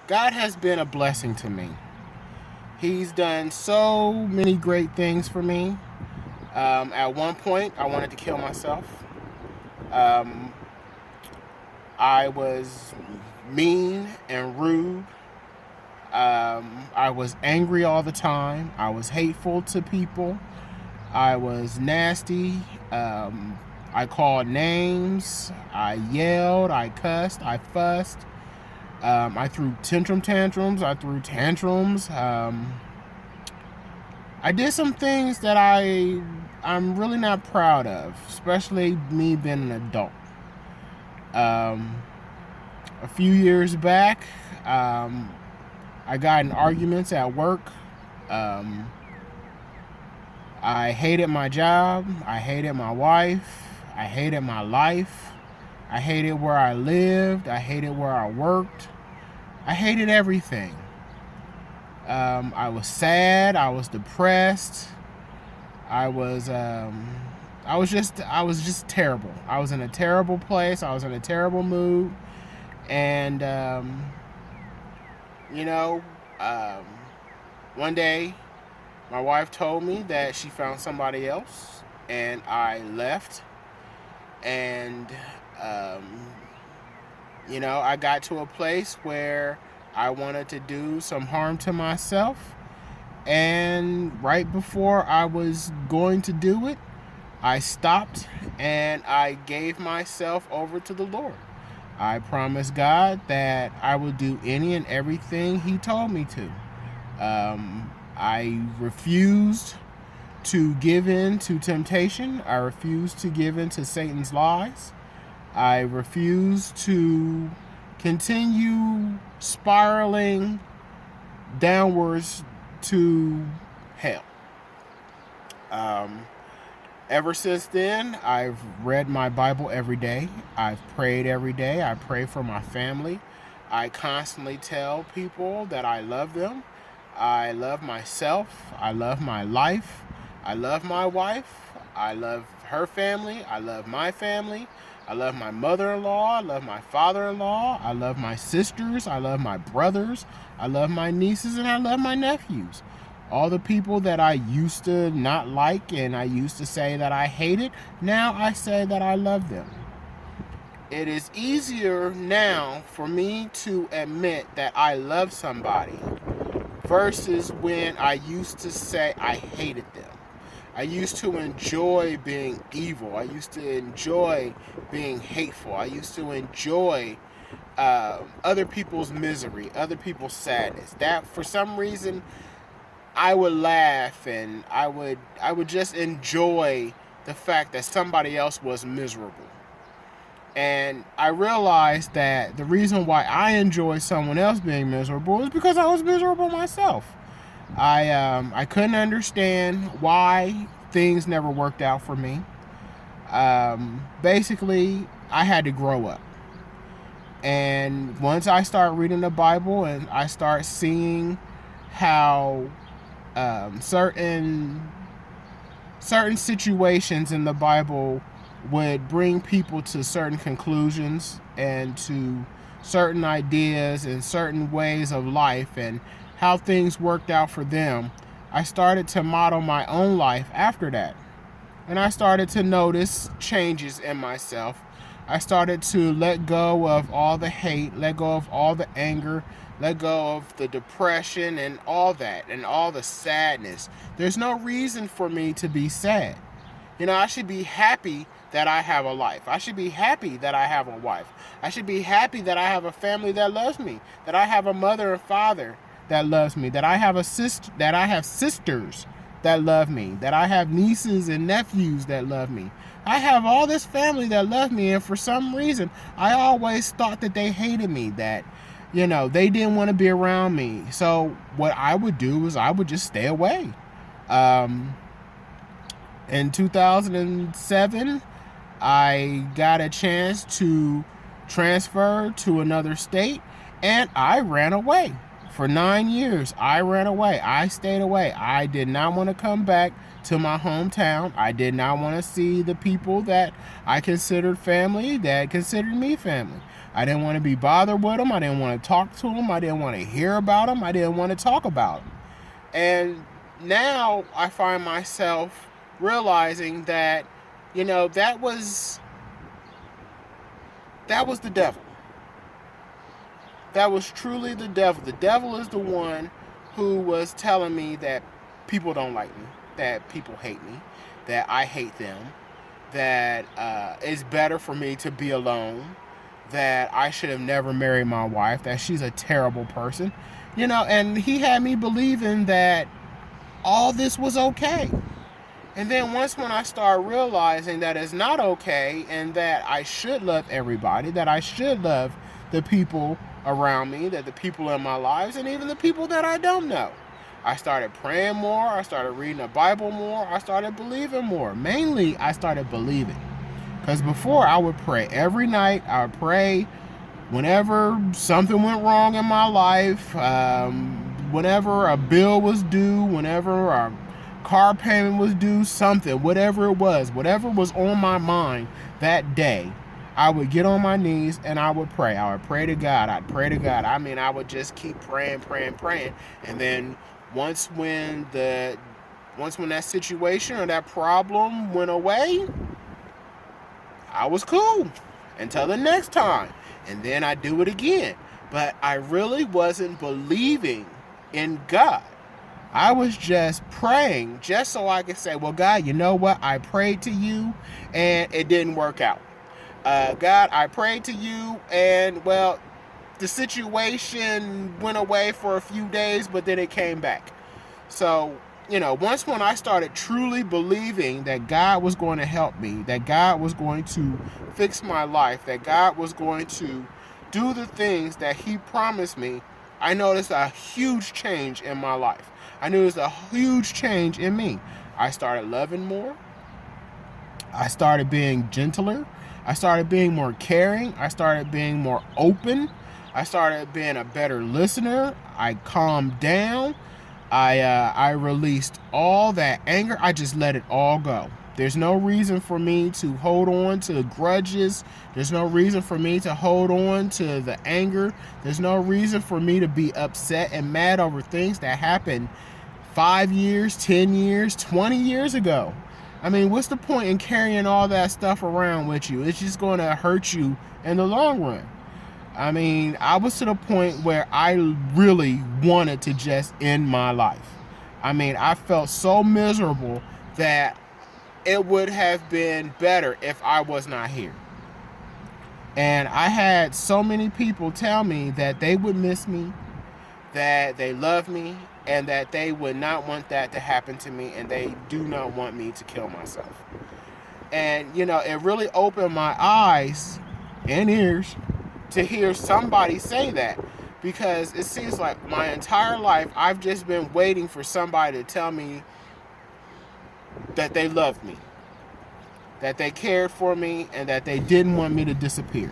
God has been a blessing to me. He's done so many great things for me. At one point, I wanted to kill myself. Um, I was mean and rude. I was angry all the time. I was hateful to people. I was nasty. I called names. I yelled. I cussed. I fussed. I threw tantrums. I threw tantrums. I did some things that I'm really not proud of, especially me being an adult. Um, a few years back, I got in arguments at work. Um, I hated my job. I hated my wife. I hated my life. I hated where I lived. I hated where I worked. I hated everything. I was sad. I was depressed. I was I was just terrible. I was in a terrible place. I was in a terrible mood, and you know, um, one day my wife told me that she found somebody else, and I left. And um, I got to a place where I wanted to do some harm to myself, and right before I was going to do it, I stopped and I gave myself over to the Lord. I promised God that I would do any and everything He told me to. I refused to give in to temptation. I refused to give in to Satan's lies. I refused to continue spiraling downwards to hell. Um, Ever since then, I've read my Bible every day. I've prayed every day. I pray for my family. I constantly tell people that I love them. I love myself. I love my life. I love my wife. I love her family. I love my family. I love my mother in law. I love my father in law. I love my sisters. I love my brothers. I love my nieces and I love my nephews. All the people that I used to not like and I used to say that I hated, now I say that I love them. It is easier now for me to admit that I love somebody versus when I used to say I hated them. I used to enjoy being evil. I used to enjoy being hateful. I used to enjoy other people's misery, other people's sadness. That for some reason I would laugh and I would just enjoy the fact that somebody else was miserable. And I realized that the reason why I enjoy someone else being miserable is because I was miserable myself. I couldn't understand why things never worked out for me. Basically, I had to grow up. And once I start reading the Bible and I start seeing how certain situations in the Bible would bring people to certain conclusions and to certain ideas and certain ways of life and how things worked out for them, I started to model my own life after that. And I started to notice changes in myself. I started to let go of all the hate, let go of all the anger, let go of the depression and all that and all the sadness. There's no reason for me to be sad. I should be happy that I have a life. I should be happy that I have a wife. I should be happy that I have a family that loves me, that I have a mother and father that loves me, that I have a sister, that I have sisters that love me, that I have nieces and nephews that love me. I have all this family that love me, and for some reason, I always thought that they hated me, that they didn't want to be around me. So what I would do is I would just stay away. Um, in 2007, I got a chance to transfer to another state and I ran away. For 9 years, I ran away. I stayed away. I did not want to come back to my hometown. I did not want to see the people that I considered family that considered me family. I didn't want to be bothered with them. I didn't want to talk to them. I didn't want to hear about them. I didn't want to talk about them. And now I find myself realizing that, that was the devil. That was truly the devil. The devil is the one who was telling me that people don't like me, that people hate me, that I hate them, that it's better for me to be alone, that I should have never married my wife, that she's a terrible person, and he had me believing that all this was okay. And then when I start realizing that it's not okay and that I should love everybody, that I should love the people around me, that the people in my lives, and even the people that I don't know, I started praying more. I started reading the Bible more. I started believing more. Mainly, I started believing. Because before, I would pray every night. I would pray whenever something went wrong in my life, whenever a bill was due, whenever a car payment was due, something, whatever it was, whatever was on my mind that day, I would get on my knees and I would pray. I would pray to God. I'd pray to God. I would just keep praying. And then once when that situation or that problem went away, I was cool until the next time. And then I do it again. But I really wasn't believing in God. I was just praying just so I could say, well, God, you know what? I prayed to you and it didn't work out. God, I prayed to you and, well, the situation went away for a few days, but then it came back. So, once when I started truly believing that God was going to help me, that God was going to fix my life, that God was going to do the things that he promised me, I noticed a huge change in my life. I noticed a huge change in me. I started loving more. I started being gentler. I started being more caring. I started being more open. I started being a better listener. I calmed down. I released all that anger. I just let it all go. There's no reason for me to hold on to grudges. There's no reason for me to hold on to the anger. There's no reason for me to be upset and mad over things that happened 5 years, 10 years, 20 years ago. I mean, what's the point in carrying all that stuff around with you? It's just going to hurt you in the long run. I mean, I was to the point where I really wanted to just end my life. I mean, I felt so miserable that it would have been better if I was not here. And I had so many people tell me that they would miss me, that they love me, and that they would not want that to happen to me, and they do not want me to kill myself. And, it really opened my eyes and ears to hear somebody say that, because it seems like my entire life I've just been waiting for somebody to tell me that they loved me, that they cared for me, and that they didn't want me to disappear.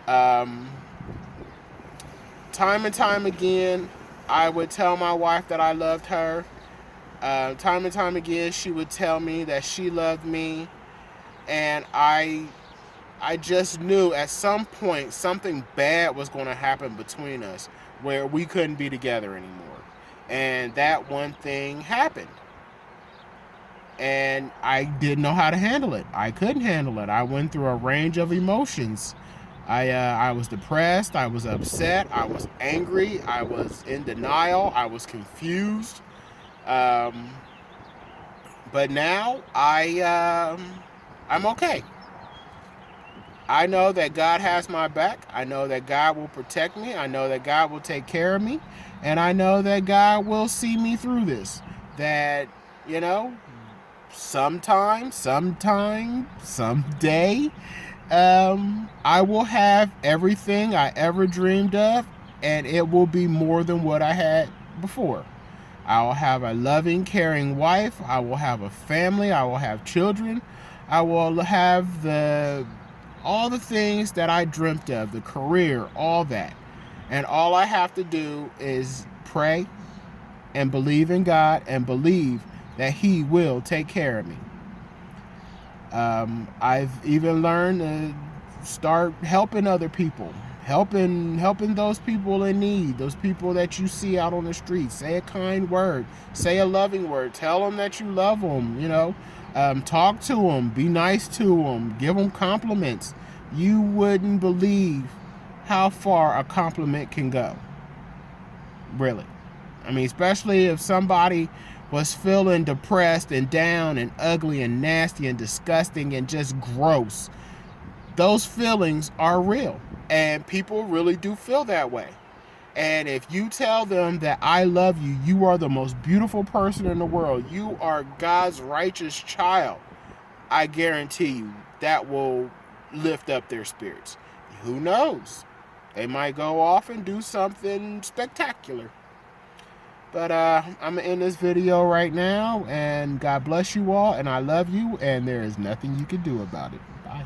Time and time again, I would tell my wife that I loved her. Time and time again, she would tell me that she loved me. And I just knew at some point something bad was going to happen between us where we couldn't be together anymore. And that one thing happened. And I didn't know how to handle it. I couldn't handle it. I went through a range of emotions. I was depressed. I was upset. I was angry. I was in denial. I was confused. But now I'm okay. I know that God has my back. I know that God will protect me. I know that God will take care of me. And I know that God will see me through this. That, sometime, someday, I will have everything I ever dreamed of, and it will be more than what I had before. I will have a loving, caring wife. I will have a family. I will have children. I will have all the things that I dreamt of, the career, all that. And all I have to do is pray and believe in God and believe that He will take care of me. I've even learned to start helping other people, helping those people in need, those people that you see out on the street. Say a kind word, say a loving word, tell them that you love them, talk to them, be nice to them, give them compliments. You wouldn't believe how far a compliment can go, really. I mean, especially if somebody was feeling depressed and down and ugly and nasty and disgusting and just gross. Those feelings are real, and people really do feel that way. And if you tell them that I love you, you are the most beautiful person in the world, you are God's righteous child, I guarantee you that will lift up their spirits. Who knows? They might go off and do something spectacular. But I'm going to end this video right now, and God bless you all, and I love you, and there is nothing you can do about it. Bye.